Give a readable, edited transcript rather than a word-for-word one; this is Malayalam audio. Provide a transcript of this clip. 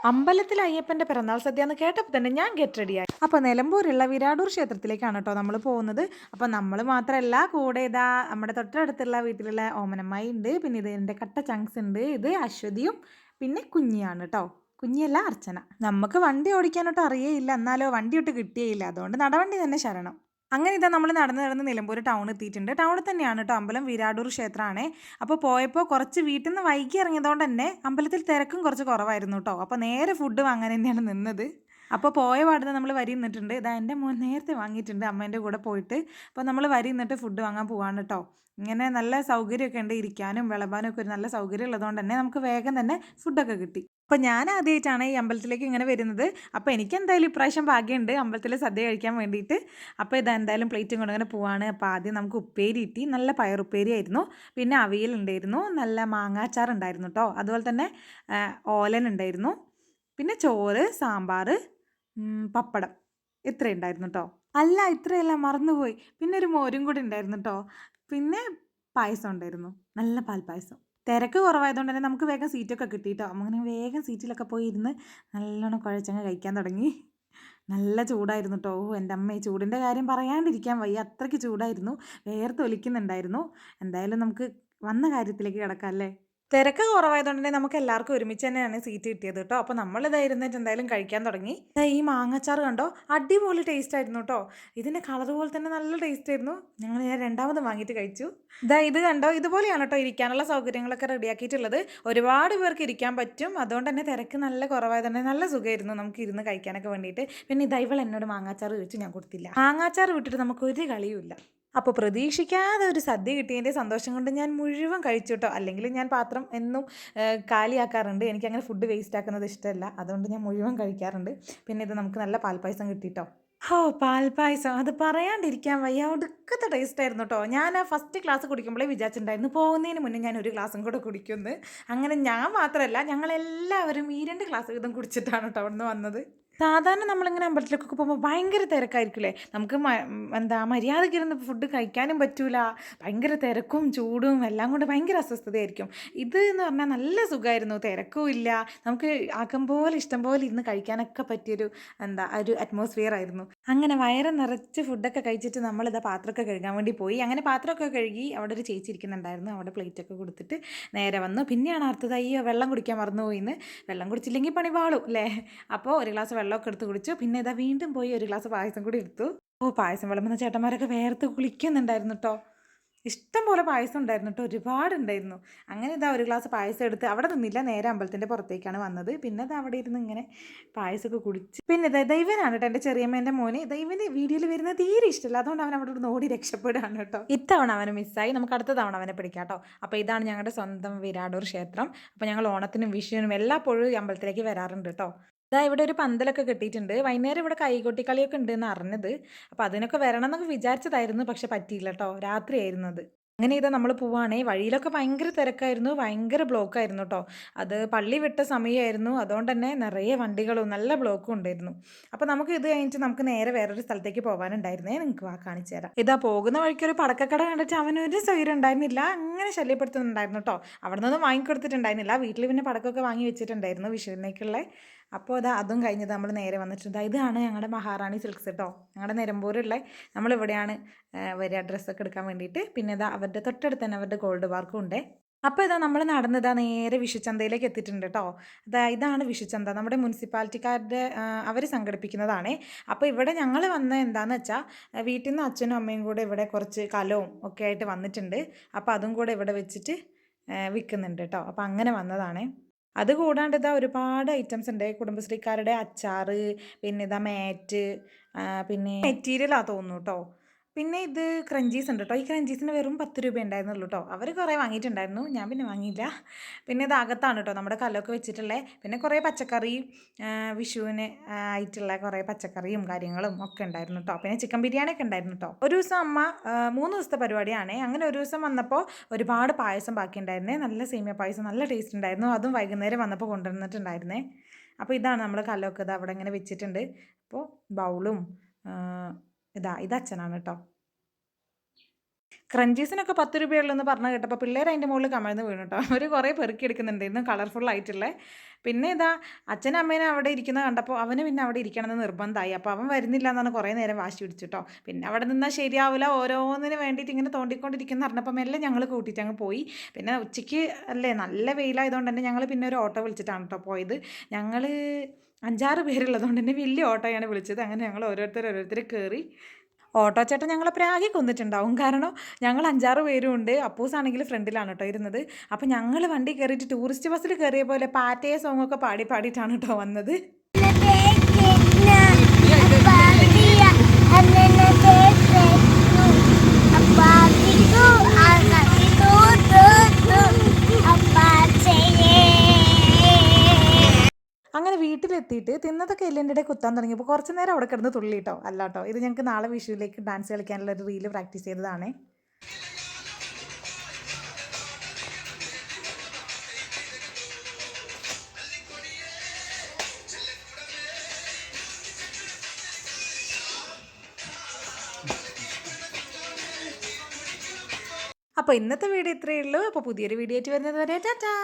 അമ്പലത്തിൽ അയ്യപ്പൻ്റെ പിറന്നാൾ സദ്യ എന്ന് കേട്ടപ്പോൾ തന്നെ ഞാൻ ഗെറ്റ് റെഡിയായി. അപ്പോൾ നിലമ്പൂരുള്ള വിരാടൂർ ക്ഷേത്രത്തിലേക്കാണ് കേട്ടോ നമ്മൾ പോകുന്നത്. അപ്പോൾ നമ്മൾ മാത്രമല്ല, കൂടെ ഇതാ നമ്മുടെ തൊട്ടടുത്തുള്ള വീട്ടിലുള്ള ഓമനമ്മായി ഉണ്ട്, പിന്നെ ഇത് എൻ്റെ കട്ട ചങ്ക്സ് ഉണ്ട്, ഇത് അശ്വതിയും പിന്നെ കുഞ്ഞിയാണ് കേട്ടോ. കുഞ്ഞിയല്ല, അർച്ചന. നമുക്ക് വണ്ടി ഓടിക്കാനോട്ട് അറിയേയില്ല, എന്നാലോ വണ്ടി ഒട്ട് കിട്ടിയേയില്ല, അതുകൊണ്ട് നടവണ്ടി തന്നെ ശരണം. അങ്ങനെ ഇതാ നമ്മൾ നടന്ന് നടന്ന് നിലമ്പൂർ ടൗൺ എത്തിയിട്ടുണ്ട്. ടൗണിൽ തന്നെയാണ് കേട്ടോ അമ്പലം, വിരാടൂർ ക്ഷേത്രമാണ്. അപ്പോൾ പോയപ്പോൾ കുറച്ച് വീട്ടിൽ നിന്ന് വൈകി ഇറങ്ങിയതുകൊണ്ട് തന്നെ അമ്പലത്തിൽ തിരക്കും കുറച്ച് കുറവായിരുന്നു കേട്ടോ. അപ്പോൾ നേരെ ഫുഡ് വാങ്ങാൻ തന്നെയാണ് നിന്നത്. അപ്പോൾ പോയ പാടുന്ന നമ്മൾ വരി നിന്നിട്ടുണ്ട്. ഇതാ എൻ്റെ മോൻ നേരത്തെ വാങ്ങിയിട്ടുണ്ട് അമ്മേൻ്റെ കൂടെ പോയിട്ട്. അപ്പോൾ നമ്മൾ വരി നിന്നിട്ട് ഫുഡ് വാങ്ങാൻ പോവാണ് കേട്ടോ. ഇങ്ങനെ നല്ല സൗകര്യമൊക്കെ ഉണ്ട്, ഇരിക്കാനും വിളമ്പാനും ഒക്കെ ഒരു നല്ല സൗകര്യം ഉള്ളതുകൊണ്ട് തന്നെ നമുക്ക് വേഗം തന്നെ ഫുഡൊക്കെ കിട്ടി. അപ്പോൾ ഞാൻ ആദ്യമായിട്ടാണ് ഈ അമ്പലത്തിലേക്ക് ഇങ്ങനെ വരുന്നത്. അപ്പോൾ എനിക്ക് എന്തായാലും ഇപ്രാവശ്യം ഭാഗ്യമുണ്ട് അമ്പലത്തിൽ സദ്യ കഴിക്കാൻ വേണ്ടിയിട്ട്. അപ്പോൾ ഇതെന്തായാലും പ്ലേറ്റും കൊണ്ട് അങ്ങനെ പോവാണ്. അപ്പോൾ ആദ്യം നമുക്ക് ഉപ്പേരി കിട്ടി, നല്ല പയറുപ്പേരി ആയിരുന്നു. പിന്നെ അവിയൽ ഉണ്ടായിരുന്നു, നല്ല മാങ്ങാച്ചാർ ഉണ്ടായിരുന്നു കേട്ടോ. അതുപോലെ തന്നെ ഓലൻ ഉണ്ടായിരുന്നു, പിന്നെ ചോറ്, സാമ്പാർ, പപ്പടം, ഇത്രയും ഉണ്ടായിരുന്നു കേട്ടോ. അല്ല, ഇത്രയല്ല, മറന്നുപോയി, പിന്നെ ഒരു മോരും കൂടി ഉണ്ടായിരുന്നു കേട്ടോ. പിന്നെ പായസം ഉണ്ടായിരുന്നു, നല്ല പാൽപ്പായസം. തിരക്ക് കുറവായതുകൊണ്ട് തന്നെ നമുക്ക് വേഗം സീറ്റൊക്കെ കിട്ടി കേട്ടോ. അങ്ങനെ വേഗം സീറ്റിലൊക്കെ പോയി ഇരുന്ന് നല്ലോണം കുഴച്ചങ്ങ് കഴിക്കാൻ തുടങ്ങി. നല്ല ചൂടായിരുന്നു കേട്ടോ. എൻ്റെ അമ്മ, ചൂടിൻ്റെ കാര്യം പറയാണ്ടിരിക്കാൻ വയ്യ, അത്രയ്ക്ക് ചൂടായിരുന്നു, വേർത്തൊലിക്കുന്നുണ്ടായിരുന്നു. എന്തായാലും നമുക്ക് വന്ന കാര്യത്തിലേക്ക് കിടക്കാം അല്ലേ. തിരക്ക് കുറവായതുകൊണ്ട് തന്നെ നമുക്ക് എല്ലാവർക്കും ഒരുമിച്ച് തന്നെയാണ് സീറ്റ് കിട്ടിയത് കേട്ടോ. അപ്പോൾ നമ്മളിതാ ഇരുന്നിട്ട് എന്തായാലും കഴിക്കാൻ തുടങ്ങി. ഈ മാങ്ങാച്ചാർ കണ്ടോ, അടിപൊളി ടേസ്റ്റ് ആയിരുന്നു കേട്ടോ. ഇതിൻ്റെ കളർ പോലെ തന്നെ നല്ല ടേസ്റ്റ് ആയിരുന്നു. ഞാൻ രണ്ടാമത് വാങ്ങിയിട്ട് കഴിച്ചു. ഇത് കണ്ടോ, ഇതുപോലെയാണ് കേട്ടോ ഇരിക്കാനുള്ള സൗകര്യങ്ങളൊക്കെ റെഡിയാക്കിയിട്ടുള്ളത്. ഒരുപാട് പേർക്ക് ഇരിക്കാൻ പറ്റും, അതുകൊണ്ട് തന്നെ തിരക്ക് നല്ല കുറവായതുകൊണ്ട് നല്ല സുഖമായിരുന്നു നമുക്ക് ഇരുന്ന് കഴിക്കാനൊക്കെ വേണ്ടിയിട്ട്. പിന്നെ ഇവൾ എന്നോട് മാങ്ങാച്ചാർ ചോദിച്ചു, ഞാൻ കൊടുത്തില്ല. മാങ്ങാച്ചാർ വിട്ടിട്ട് നമുക്ക് ഒരു കളിയുമില്ല. അപ്പോൾ പ്രതീക്ഷിക്കാതെ ഒരു സദ്യ കിട്ടിയതിൻ്റെ സന്തോഷം കൊണ്ട് ഞാൻ മുഴുവൻ കഴിച്ചു കേട്ടോ. അല്ലെങ്കിൽ ഞാൻ പാത്രം എന്നും കാലിയാക്കാറുണ്ട്, എനിക്കങ്ങനെ ഫുഡ് വേസ്റ്റ് ആക്കുന്നത് ഇഷ്ടമല്ല, അതുകൊണ്ട് ഞാൻ മുഴുവൻ കഴിക്കാറുണ്ട്. പിന്നെ ഇത് നമുക്ക് നല്ല പാൽപ്പായസം കിട്ടിട്ടോ. പാൽപ്പായസം അത് പറയാണ്ടിരിക്കാൻ വയ്യ, ഒടുക്കത്തെ ടേസ്റ്റ് ആയിരുന്നു കേട്ടോ. ഞാൻ ഫസ്റ്റ് ക്ലാസ് കുടിക്കുമ്പോഴേ വിചാരിച്ചിട്ടുണ്ടായിരുന്നു പോകുന്നതിന് മുന്നേ ഞാൻ ഒരു ഗ്ലാസും കൂടെ കുടിക്കുമെന്ന്. അങ്ങനെ ഞാൻ മാത്രമല്ല, ഞങ്ങളെല്ലാവരും ഈ 2 ഗ്ലാസ് വീതം കുടിച്ചിട്ടാണ് കേട്ടോ അവിടെ നിന്ന് വന്നത്. സാധാരണ നമ്മളിങ്ങനെ അമ്പലത്തിലേക്കൊക്കെ പോകുമ്പോൾ ഭയങ്കര തിരക്കായിരിക്കില്ലേ, നമുക്ക് മര്യാദയ്ക്ക് ഇരുന്ന് ഫുഡ് കഴിക്കാനും പറ്റൂല, ഭയങ്കര തിരക്കും ചൂടും എല്ലാം കൊണ്ട് ഭയങ്കര അസ്വസ്ഥതയായിരിക്കും. ഇത് എന്ന് പറഞ്ഞാൽ നല്ല സുഖമായിരുന്നു, തിരക്കും ഇല്ല, നമുക്ക് ആക്കം പോലെ ഇഷ്ടം പോലെ ഇരുന്ന് കഴിക്കാനൊക്കെ പറ്റിയൊരു ഒരു അറ്റ്മോസ്ഫിയർ ആയിരുന്നു. അങ്ങനെ വയറ് നിറച്ച് ഫുഡൊക്കെ കഴിച്ചിട്ട് നമ്മളിതാ പാത്രമൊക്കെ കഴുകാൻ വേണ്ടി പോയി. അങ്ങനെ പാത്രമൊക്കെ കഴുകി അവിടെ ഒരു ചേച്ചി ഇരിക്കുന്നുണ്ടായിരുന്നു, അവിടെ പ്ലേറ്റൊക്കെ കൊടുത്തിട്ട് നേരെ വന്നു. പിന്നെയാണ് അടുത്തത്, അയ്യോ വെള്ളം കുടിക്കാൻ മറന്നുപോയിന്ന്. വെള്ളം കുടിച്ചില്ലെങ്കിൽ പണി പാളും അല്ലേ. അപ്പോൾ ഒരു ഗ്ലാസ് വെള്ളമൊക്കെ എടുത്ത് കുടിച്ചു. പിന്നെ ഇതാ വീണ്ടും പോയി ഒരു ഗ്ലാസ് പായസം കൂടി എടുത്തു. പായസം വിളമ്പുന്ന ചേട്ടന്മാരൊക്കെ വേർത്ത് കുളിക്കുന്നുണ്ടായിരുന്നു കേട്ടോ. ഇഷ്ടം പോലെ പായസം ഉണ്ടായിരുന്നു കേട്ടോ, ഒരുപാടുണ്ടായിരുന്നു. അങ്ങനെ ഇതാ ഒരു ഗ്ലാസ് പായസം എടുത്ത് അവിടെ നിന്നില്ല, നേരെ അമ്പലത്തിൻ്റെ പുറത്തേക്കാണ് വന്നത്. പിന്നെ അത് അവിടെ ഇരുന്ന് ഇങ്ങനെ പായസമൊക്കെ കുടിച്ച്. പിന്നെ ദൈവനാണ് കേട്ടോ എൻ്റെ ചെറിയമ്മേൻ്റെ മോന്. ദൈവന് വീഡിയോയിൽ വരുന്നത് തീരെ ഇഷ്ടമില്ല, അതുകൊണ്ട് അവൻ അവിടെ നിന്ന് ഓടി രക്ഷപ്പെടുകയാണ് കേട്ടോ. ഇത്തവണ അവന് മിസ്സായി, നമുക്ക് അടുത്ത തവണ അവനെ പിടിക്കാം കേട്ടോ. അപ്പോൾ ഇതാണ് ഞങ്ങളുടെ സ്വന്തം വിരാടൂർ ക്ഷേത്രം. അപ്പോൾ ഞങ്ങൾ ഓണത്തിനും വിഷുവിനും എല്ലായ്പ്പോഴും ഈ അമ്പലത്തിലേക്ക് വരാറുണ്ട് കേട്ടോ. ഇവിടെ ഒരു പന്തലൊക്കെ കെട്ടിയിട്ടുണ്ട്. വൈകുന്നേരം ഇവിടെ കൈകൊട്ടിക്കളിയൊക്കെ ഉണ്ടെന്ന് അറിഞ്ഞത്. അപ്പോൾ അതിനൊക്കെ വരണം എന്നൊക്കെ വിചാരിച്ചതായിരുന്നു, പക്ഷെ പറ്റിയില്ല കേട്ടോ, രാത്രിയായിരുന്നു അത്. അങ്ങനെ നമ്മൾ പോവുകയാണേ. വഴിയിലൊക്കെ ഭയങ്കര തിരക്കായിരുന്നു, ഭയങ്കര ബ്ലോക്കായിരുന്നു കേട്ടോ. അത് പള്ളി വിട്ട സമയമായിരുന്നു, അതുകൊണ്ട് തന്നെ നിറയെ വണ്ടികളും നല്ല ബ്ലോക്കും ഉണ്ടായിരുന്നു. അപ്പോൾ നമുക്ക് ഇത് കഴിഞ്ഞിട്ട് നമുക്ക് നേരെ വേറൊരു സ്ഥലത്തേക്ക് പോകാനുണ്ടായിരുന്നേ, നിങ്ങൾക്ക് കാണിച്ചു തരാം. പോകുന്ന വഴിക്ക് ഒരു പടക്കക്കട കണ്ടിട്ട് അവനൊരു സ്വൈര്യം ഉണ്ടായിരുന്നില്ല, അങ്ങനെ ശല്യപ്പെടുത്തുന്നുണ്ടായിരുന്നു കേട്ടോ. അവിടെ നിന്നൊന്നും വാങ്ങിക്കൊടുത്തിട്ടുണ്ടായിരുന്നില്ല, വീട്ടിൽ പിന്നെ പടക്കമൊക്കെ വാങ്ങി വെച്ചിട്ടുണ്ടായിരുന്നു വിഷുവിനേക്കുള്ള. അപ്പോൾ അതും കഴിഞ്ഞത് നമ്മൾ നേരെ വന്നിട്ടുണ്ട്. ഇതാണ് ഞങ്ങളുടെ മഹാറാണി സിൽക്സ് കേട്ടോ, ഞങ്ങളുടെ നിലമ്പൂരുള്ള. നമ്മളിവിടെയാണ് വരിക ഡ്രസ്സൊക്കെ എടുക്കാൻ വേണ്ടിയിട്ട്. പിന്നെ അവരുടെ തൊട്ടടുത്ത് തന്നെ അവരുടെ ഗോൾഡ് പാർക്കും ഉണ്ട്. അപ്പോൾ നമ്മൾ നടന്നതാ നേരെ വിഷുച്ചന്തയിലേക്ക് എത്തിയിട്ടുണ്ട് കേട്ടോ. ഇതാണ് വിഷുച്ചന്ത, നമ്മുടെ മുനിസിപ്പാലിറ്റിക്കാരുടെ അവർ സംഘടിപ്പിക്കുന്നതാണേ. അപ്പോൾ ഇവിടെ ഞങ്ങൾ വന്ന എന്താണെന്ന് വെച്ചാൽ, വീട്ടിൽ നിന്ന് അച്ഛനും അമ്മയും കൂടെ ഇവിടെ കുറച്ച് കലവും ഒക്കെ ആയിട്ട് വന്നിട്ടുണ്ട്. അപ്പോൾ അതും കൂടെ ഇവിടെ വെച്ചിട്ട് വിൽക്കുന്നുണ്ട് കേട്ടോ. അപ്പോൾ അങ്ങനെ വന്നതാണേ. അതുകൂടാണ്ട് ഒരുപാട് ഐറ്റംസ് ഉണ്ട്. കുടുംബശ്രീക്കാരുടെ അച്ചാർ, പിന്നെ മാറ്റ്, പിന്നെ മെറ്റീരിയലാണ് തോന്നുന്നു കേട്ടോ. പിന്നെ ഇത് ക്രഞ്ചീസ് ഉണ്ട് കേട്ടോ. ഈ ക്രഞ്ചീസിന് വെറും 10 രൂപ ഉണ്ടായിരുന്നുള്ളൂ കേട്ടോ. അവർ കുറേ വാങ്ങിയിട്ടുണ്ടായിരുന്നു, ഞാൻ പിന്നെ വാങ്ങിയില്ല. പിന്നെ ഇത് അകത്താണ് കേട്ടോ നമ്മുടെ കല്ലൊക്കെ വെച്ചിട്ടുള്ളത്. പിന്നെ കുറേ പച്ചക്കറി, വിഷുവിന് ആയിട്ടുള്ള കുറേ പച്ചക്കറിയും കാര്യങ്ങളും ഒക്കെ ഉണ്ടായിരുന്നു കേട്ടോ. പിന്നെ ചിക്കൻ ബിരിയാണി ഒക്കെ ഉണ്ടായിരുന്നു കേട്ടോ. ഒരു ദിവസം അമ്മ 3 ദിവസത്തെ പരിപാടിയാണ്. അങ്ങനെ ഒരു ദിവസം വന്നപ്പോൾ ഒരുപാട് പായസം ബാക്കി ഉണ്ടായിരുന്നേ, നല്ല സേമിയ പായസം, നല്ല ടേസ്റ്റ് ഉണ്ടായിരുന്നു. അതും വൈകുന്നേരം വന്നപ്പോൾ കൊണ്ടുവന്നിട്ടുണ്ടായിരുന്നേ. അപ്പോൾ ഇതാണ് നമ്മൾ കല്ലൊക്കെ അവിടെ ഇങ്ങനെ വെച്ചിട്ടുണ്ട്. അപ്പോൾ ബൗളും ഇത് അച്ഛനാണ് കേട്ടോ. ക്രഞ്ചീസിനൊക്കെ 10 രൂപയുള്ളൂ എന്ന് പറഞ്ഞ് കേട്ടപ്പോൾ പിള്ളേർ അതിൻ്റെ മുകളിൽ കമഴ്ന്ന് വീണു കേട്ടോ. അവർ കുറേ പെറുക്കി എടുക്കുന്നുണ്ടായിരുന്നു കളർഫുൾ ആയിട്ടുള്ള. പിന്നെ ഇതാ അച്ഛനും അമ്മേനും അവിടെ ഇരിക്കുന്നത് കണ്ടപ്പോൾ അവന് പിന്നെ അവിടെ ഇരിക്കണമെന്ന് നിർബന്ധമായി. അപ്പോൾ അവൻ വരുന്നില്ല എന്നാണ് കുറേ നേരം വാശി പിടിച്ചു കേട്ടോ. പിന്നെ അവിടെ നിന്നാൽ ശരിയാവില്ല, ഓരോന്നിന് വേണ്ടിയിട്ട് ഇങ്ങനെ തോണ്ടിക്കൊണ്ടിരിക്കുന്ന പറഞ്ഞപ്പോൾ മെല്ലെ ഞങ്ങൾ കൂട്ടിയിട്ട് അങ്ങ് പോയി. പിന്നെ ഉച്ചയ്ക്ക് അല്ലേ നല്ല വെയിലായതുകൊണ്ട് തന്നെ ഞങ്ങൾ പിന്നെ ഒരു ഓട്ടോ വിളിച്ചിട്ടാണ് കേട്ടോ പോയത്. ഞങ്ങൾ 5-6 പേരുള്ളതുകൊണ്ട് തന്നെ വലിയ ഓട്ടോയാണ് വിളിച്ചത്. അങ്ങനെ ഞങ്ങൾ ഓരോരുത്തർ കയറി. ഓട്ടോ ചേട്ടൻ ഞങ്ങളെ പ്രാഗി കൊന്നിട്ടുണ്ടാവും. കാരണം ഞങ്ങൾ 5-6 പേരും ഉണ്ട്. അപ്പൂസാണെങ്കിൽ ഫ്രണ്ടിലാണ് കേട്ടോ ഇരുന്നത്. അപ്പോൾ ഞങ്ങൾ വണ്ടി കയറിയിട്ട് ടൂറിസ്റ്റ് ബസ്സിൽ കയറിയ പോലെ പാറ്റയെ സോങ്ങൊക്കെ പാടിയിട്ടാണ് കേട്ടോ വന്നത്. അങ്ങനെ വീട്ടിലെത്തിയിട്ട് തിന്നതൊക്കെ എല്ലിൻ്റെ ഇടയിൽ കുത്താൻ തുടങ്ങിയപ്പോൾ കുറച്ച് നേരം അവിടെ കിടന്ന് തുള്ളി കേട്ടോ. അല്ല കേട്ടോ, ഇത് ഞങ്ങൾക്ക് നാളെ വിഷുവിലേക്ക് ഡാൻസ് കളിക്കാനുള്ള ഒരു റീല് പ്രാക്ടീസ് ചെയ്തതാണേ. അപ്പോൾ ഇന്നത്തെ വീഡിയോ ഇത്രയേ ഉള്ളൂ. അപ്പോൾ പുതിയൊരു വീഡിയോ ആയിട്ട് വരുന്നത് വരെ ടാറ്റാ.